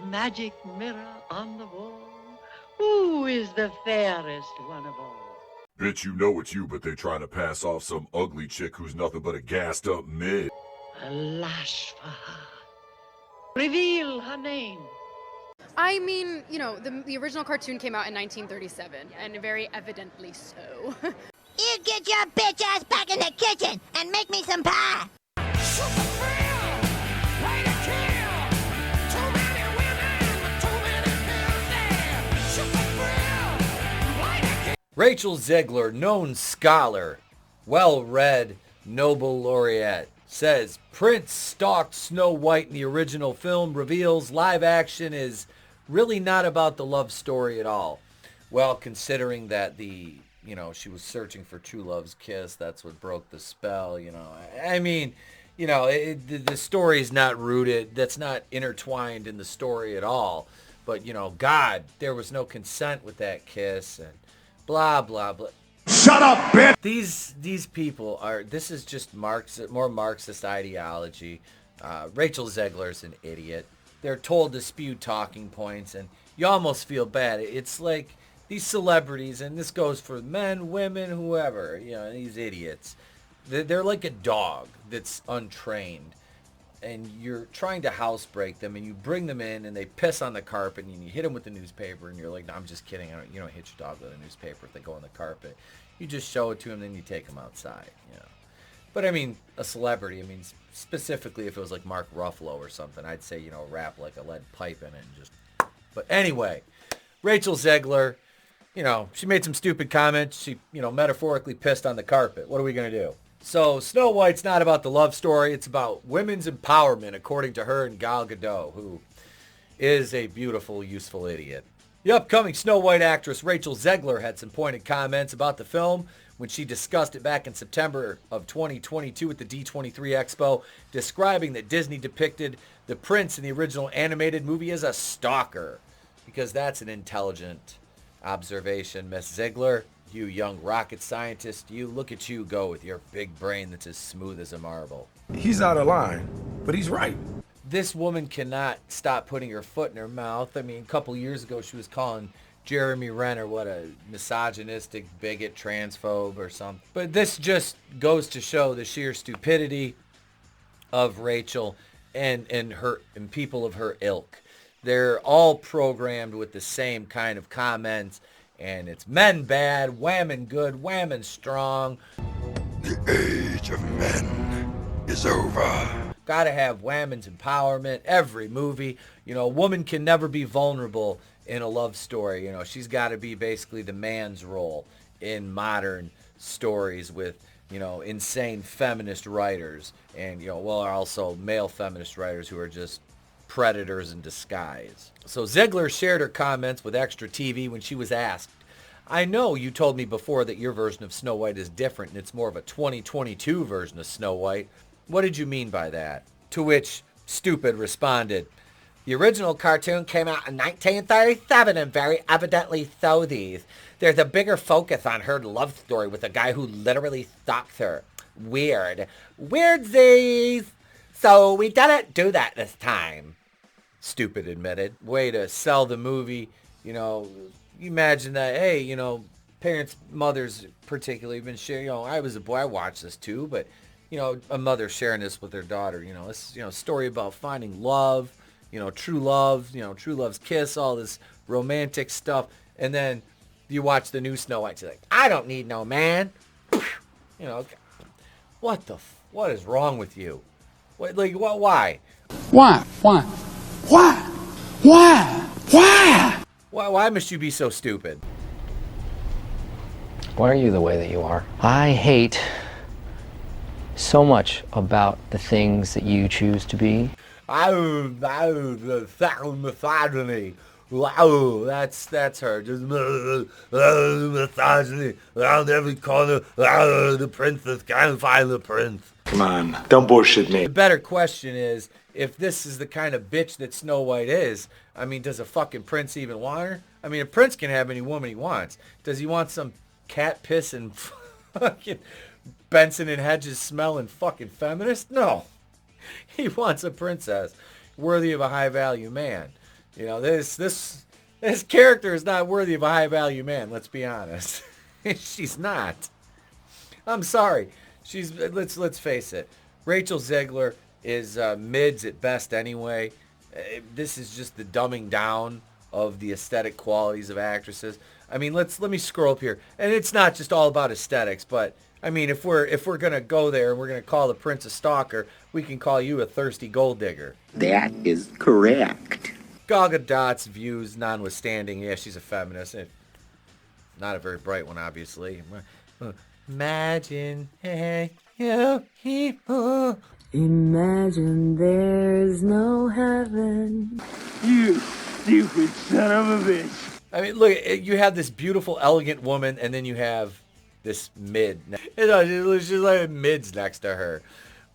Magic mirror on the wall, who is the fairest one of all? Bitch, you know it's you, but they trying to pass off some ugly chick who's nothing but a gassed up mid. Alas for her. Reveal her name. I mean, you know, the original cartoon came out in 1937, and very evidently so. You get your bitch ass back in the kitchen and make me some pie. Rachel Zegler, known scholar, well-read Nobel laureate, says Prince stalked Snow White in the original film, reveals live action is really not about the love story at all. Well, considering that she was searching for true love's kiss, that's what broke the spell, I mean, the story's not rooted, that's not intertwined in the story at all. But, God, there was no consent with that kiss and blah, blah, blah. Shut up, bitch! These people this is just more Marxist ideology. Rachel Zegler's an idiot. They're told to spew talking points, and you almost feel bad. It's like these celebrities, and this goes for men, women, whoever, these idiots. They're like a dog that's untrained, and you're trying to housebreak them, and you bring them in, and they piss on the carpet, and you hit them with the newspaper, and you're like, no, I'm just kidding. You don't hit your dog with a newspaper if they go on the carpet. You just show it to them, then you take them outside, But, I mean, a celebrity, specifically if it was like Mark Ruffalo or something, I'd say, wrap like a lead pipe in it and just... But anyway, Rachel Zegler, she made some stupid comments. She, metaphorically pissed on the carpet. What are we going to do? So Snow White's not about the love story. It's about women's empowerment, according to her and Gal Gadot, who is a beautiful, useful idiot. The upcoming Snow White actress Rachel Zegler had some pointed comments about the film when she discussed it back in September of 2022 at the D23 Expo, describing that Disney depicted the prince in the original animated movie as a stalker, because that's an intelligent observation, Miss Zegler. You young rocket scientist, look at you go with your big brain that's as smooth as a marble. He's out of line, but he's right. This woman cannot stop putting her foot in her mouth. I mean, a couple years ago, she was calling Jeremy Renner what a misogynistic bigot, transphobe or something. But this just goes to show the sheer stupidity of Rachel and people of her ilk. They're all programmed with the same kind of comments. And it's men bad, women good, women strong. The age of men is over. Gotta have women's empowerment, every movie. A woman can never be vulnerable in a love story. She's gotta be basically the man's role in modern stories with, insane feminist writers. And, also male feminist writers who are just predators in disguise. So Zegler shared her comments with Extra TV when she was asked, I know you told me before that your version of Snow White is different and it's more of a 2022 version of Snow White. What did you mean by that? To which Stupid responded, the original cartoon came out in 1937 and very evidently so these. There's a bigger focus on her love story with a guy who literally stalks her. Weird. Weirdsies! So we didn't do that this time. Stupid admitted. Way to sell the movie. You imagine that, hey, parents, mothers particularly have been sharing, I was a boy, I watched this too, but, a mother sharing this with their daughter, this, story about finding love, true love, true love's kiss, all this romantic stuff. And then you watch the new Snow White, you're like, I don't need no man. What is wrong with you? Why? Why must you be so stupid? Why are you the way that you are? I hate so much about the things that you choose to be. Misogyny. Wow, that's her. Just misogyny around every corner. The princess can't find the prince. Come on, don't bullshit me. The better question is, if this is the kind of bitch that Snow White is, does a fucking prince even want her? A prince can have any woman he wants. Does he want some cat piss and fucking Benson and Hedges smelling fucking feminist? No. He wants a princess worthy of a high value man. You know, this character is not worthy of a high value man. Let's be honest. She's not. I'm sorry. Let's face it. Rachel Zegler is mids at best anyway. This is just the dumbing down of the aesthetic qualities of actresses. I mean, let me scroll up here, and it's not just all about aesthetics, but I mean, if we're gonna go there and we're gonna call the prince a stalker, we can call you a thirsty gold digger. That is correct. Gal Gadot's views notwithstanding, yeah, she's a feminist. Not a very bright one, obviously. Imagine you people. Imagine there's no heaven. You stupid son of a bitch. I mean, look, you have this beautiful, elegant woman, and then you have this mid. She's like mids next to her.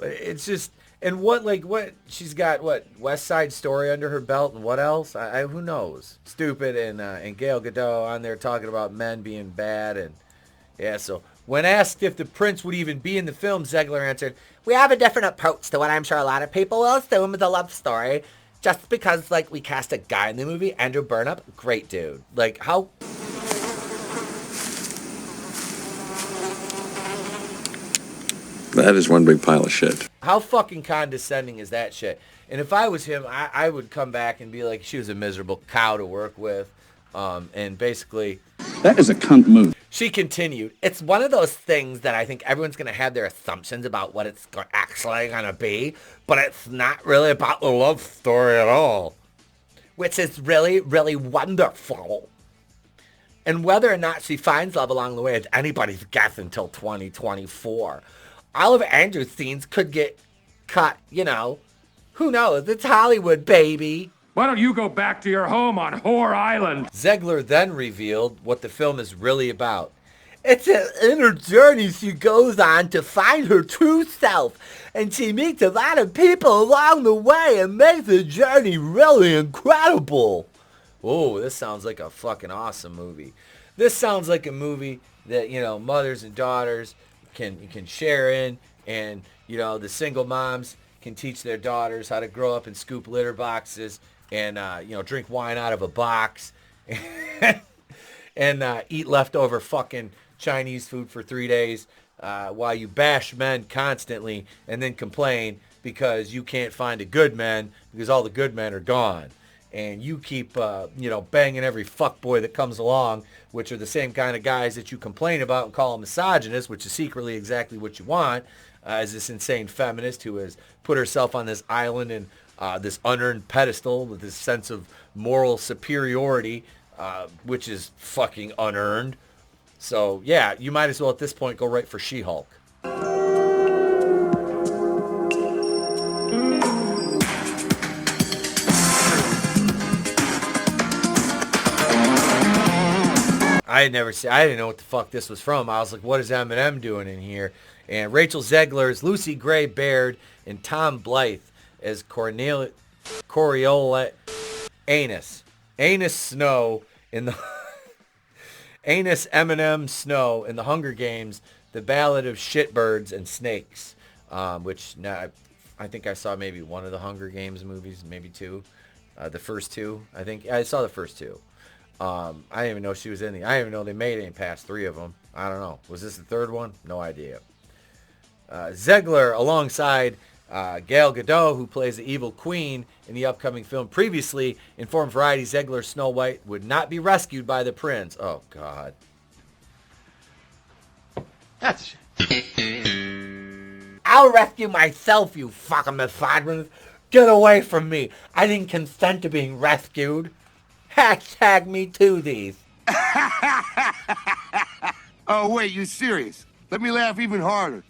It's just, and what she's got, West Side Story under her belt, and what else? Who knows? Stupid, and Gal Gadot on there talking about men being bad, and yeah. So when asked if the prince would even be in the film, Zegler answered, "We have a different approach to what I'm sure a lot of people will assume is a love story. Just because, we cast a guy in the movie, Andrew Burnham, great dude. How..." That is one big pile of shit. How fucking condescending is that shit? And if I was him, I would come back and be like, she was a miserable cow to work with. And basically... That is a cunt move. She continued, "It's one of those things that I think everyone's going to have their assumptions about what it's actually going to be, but it's not really about the love story at all, which is really, really wonderful. And whether or not she finds love along the way is anybody's guess until 2024. All of Andrew's scenes could get cut, Who knows? It's Hollywood, baby." Why don't you go back to your home on Whore Island? Zegler then revealed what the film is really about. "It's an inner journey she goes on to find her true self, and she meets a lot of people along the way and makes the journey really incredible." Oh, this sounds like a fucking awesome movie. This sounds like a movie that, mothers and daughters can share in, and, the single moms can teach their daughters how to grow up and scoop litter boxes and, drink wine out of a box and eat leftover fucking Chinese food for 3 days while you bash men constantly and then complain because you can't find a good man because all the good men are gone. And you keep, banging every fuckboy that comes along, which are the same kind of guys that you complain about and call them misogynist, which is secretly exactly what you want, as this insane feminist who has put herself on this island and this unearned pedestal with this sense of moral superiority, which is fucking unearned. So, yeah, you might as well at this point go right for She-Hulk. I didn't know what the fuck this was from. I was like, what is Eminem doing in here? And Rachel Zegler as Lucy Gray Baird and Tom Blythe as Coriolanus Snow in the Anus Eminem Snow in the Hunger Games, The Ballad of Shitbirds and Snakes, which I think I saw maybe one of the Hunger Games movies, maybe two, the first two. I think I saw the first two. I didn't even know she was in the. I didn't even know they made any past three of them. I don't know. Was this the third one? No idea. Zegler alongside Gal Gadot, who plays the evil queen in the upcoming film, previously informed Variety Zegler Snow White would not be rescued by the prince. Oh, God. That's I'll rescue myself, you fucking misogynist. Get away from me. I didn't consent to being rescued. Hashtag me too these. Oh, wait, you serious? Let me laugh even harder.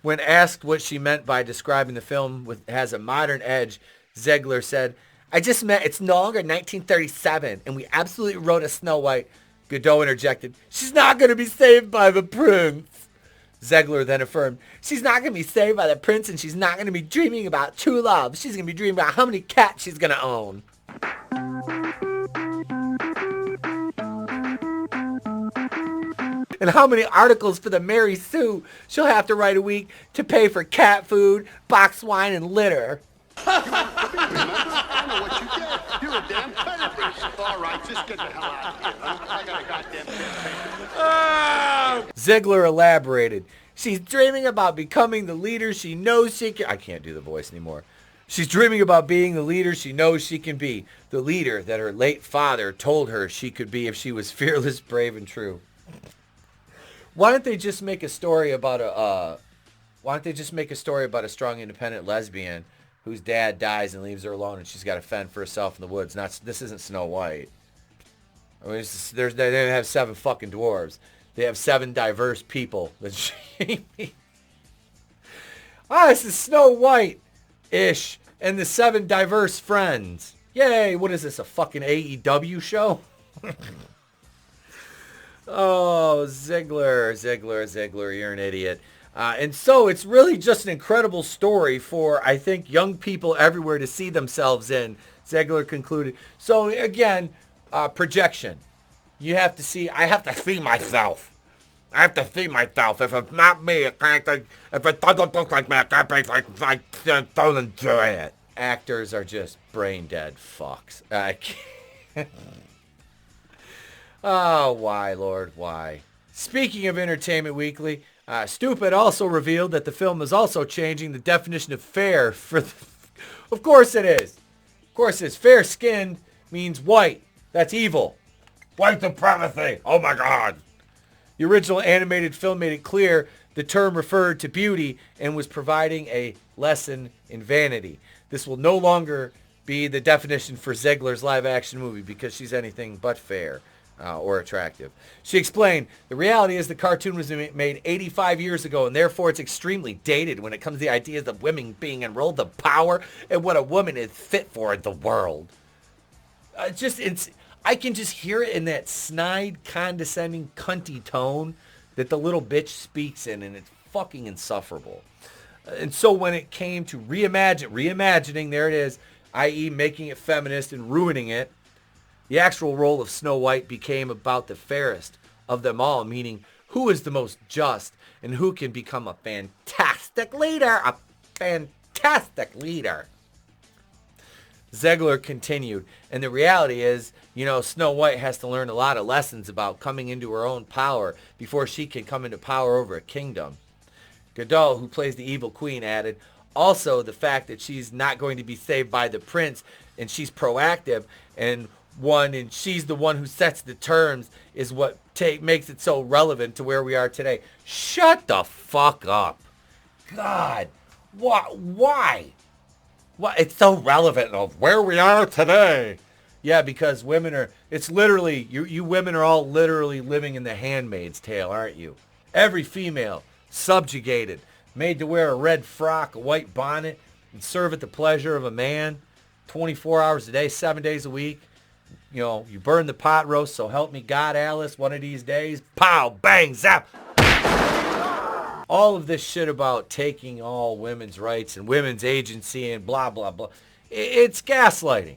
When asked what she meant by describing the film has a modern edge, Zegler said, I just meant it's no longer 1937, and we absolutely wrote a Snow White. Godot interjected, she's not going to be saved by the prince. Zegler then affirmed, she's not going to be saved by the prince, and she's not going to be dreaming about true love. She's going to be dreaming about how many cats she's going to own. And how many articles for the Mary Sue she'll have to write a week to pay for cat food, box wine, and litter. I know what you did. You're a damn terrorist. All right, just get the hell out of here. I got a goddamn campaign. Zegler elaborated. She's dreaming about becoming the leader she knows she can... I can't do the voice anymore. She's dreaming about being the leader she knows she can be. The leader that her late father told her she could be if she was fearless, brave, and true. Why don't they just make a story about a... Why don't they just make a story about a strong, independent lesbian whose dad dies and leaves her alone and she's got to fend for herself in the woods? This isn't Snow White. I mean, they have 7 fucking dwarves. They have 7 diverse people that she meets. This is Snow White-ish and the 7 diverse friends. Yay, what is this, a fucking AEW show? Oh, Zegler, you're an idiot. And so it's really just an incredible story for, I think, young people everywhere to see themselves in, Zegler concluded. So again, projection. You have to see, I have to see myself. I have to see myself. If it's not me, if it doesn't look like me, I don't enjoy it. Actors are just brain dead fucks. I can't. Oh, why, Lord, why? Speaking of Entertainment Weekly, Stupid also revealed that the film is also changing the definition of fair for the... Of course it is. Of course it is. Fair-skinned means white. That's evil. White supremacy. Oh my God. The original animated film made it clear the term referred to beauty and was providing a lesson in vanity. This will no longer be the definition for Zegler's live-action movie because she's anything but fair. Or attractive. She explained, the reality is the cartoon was made 85 years ago and therefore it's extremely dated when it comes to the ideas of women being enrolled in power and what a woman is fit for in the world. I can just hear it in that snide, condescending, cunty tone that the little bitch speaks in, and it's fucking insufferable. And so when it came to reimagining, there it is, i.e. making it feminist and ruining it, the actual role of Snow White became about the fairest of them all, meaning who is the most just and who can become a fantastic leader. A fantastic leader. Zegler continued, and the reality is, Snow White has to learn a lot of lessons about coming into her own power before she can come into power over a kingdom. Godot, who plays the evil queen, added, also the fact that she's not going to be saved by the prince and she's proactive and she's the one who sets the terms is what makes it so relevant to where we are today. Shut the fuck up. God. Why? It's so relevant of where we are today. Yeah, because it's literally, you women are all literally living in the Handmaid's Tale, aren't you? Every female, subjugated, made to wear a red frock, a white bonnet, and serve at the pleasure of a man 24 hours a day, 7 days a week. You burn the pot roast, so help me God, Alice, one of these days. Pow, bang, zap. All of this shit about taking all women's rights and women's agency and blah, blah, blah. It's gaslighting.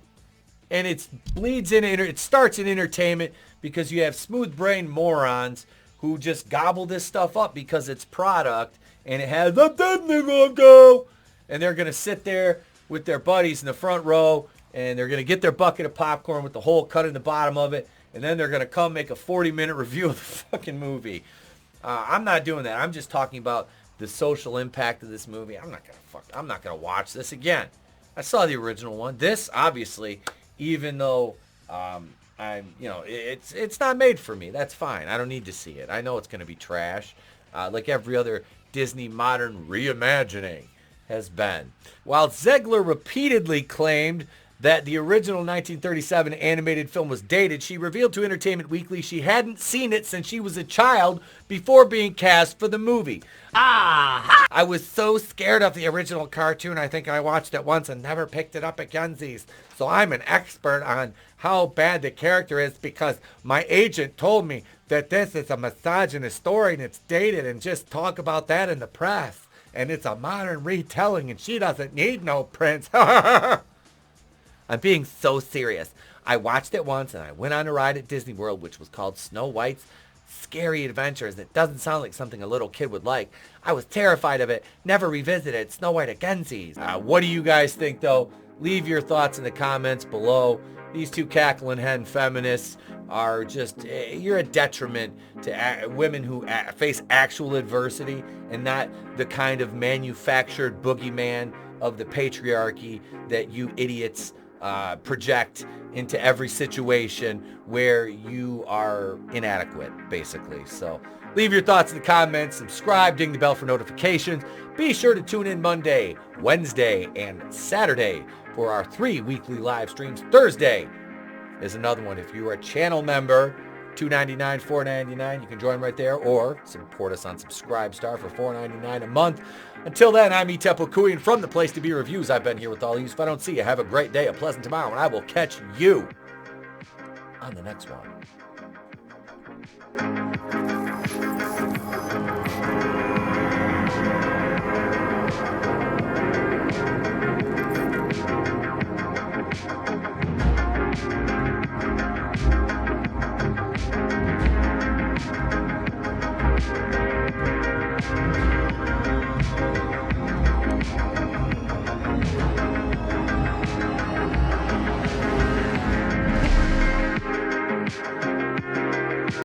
And it bleeds in, it starts in entertainment because you have smooth-brained morons who just gobble this stuff up because it's product and it has the Disney logo. And they're going to sit there with their buddies in the front row and they're going to get their bucket of popcorn with the hole cut in the bottom of it, and then they're going to come make a 40-minute review of the fucking movie. I'm not doing that. I'm just talking about the social impact of this movie. I'm not going to watch this again. I saw the original one. This, obviously, even though it's not made for me. That's fine. I don't need to see it. I know it's going to be trash, like every other Disney modern reimagining has been. While Zegler repeatedly claimed that the original 1937 animated film was dated, she revealed to Entertainment Weekly she hadn't seen it since she was a child before being cast for the movie. I was so scared of the original cartoon, I think I watched it once and never picked it up againsies. So I'm an expert on how bad the character is because my agent told me that this is a misogynist story and it's dated and just talk about that in the press. And it's a modern retelling and she doesn't need no prince. I'm being so serious. I watched it once and I went on a ride at Disney World, which was called Snow White's scary adventures that doesn't sound like something a little kid would like. I was terrified of it. Never revisited Snow White Againsies. What do you guys think, though? Leave your thoughts in the comments below. These two cackling hen feminists are just, you're a detriment to women who face actual adversity and not the kind of manufactured boogeyman of the patriarchy that you idiots project into every situation where you are inadequate, basically. So leave your thoughts in the comments, subscribe, ding the bell for notifications. Be sure to tune in Monday, Wednesday, and Saturday for our 3 weekly live streams. Thursday is another one. If you are a channel member, $2.99, $4.99, you can join right there, or support us on Subscribestar for $4.99 a month. Until then, I'm Etep from the Place to Be Reviews. I've been here with all of you. If I don't see you, have a great day, a pleasant tomorrow, and I will catch you on the next one.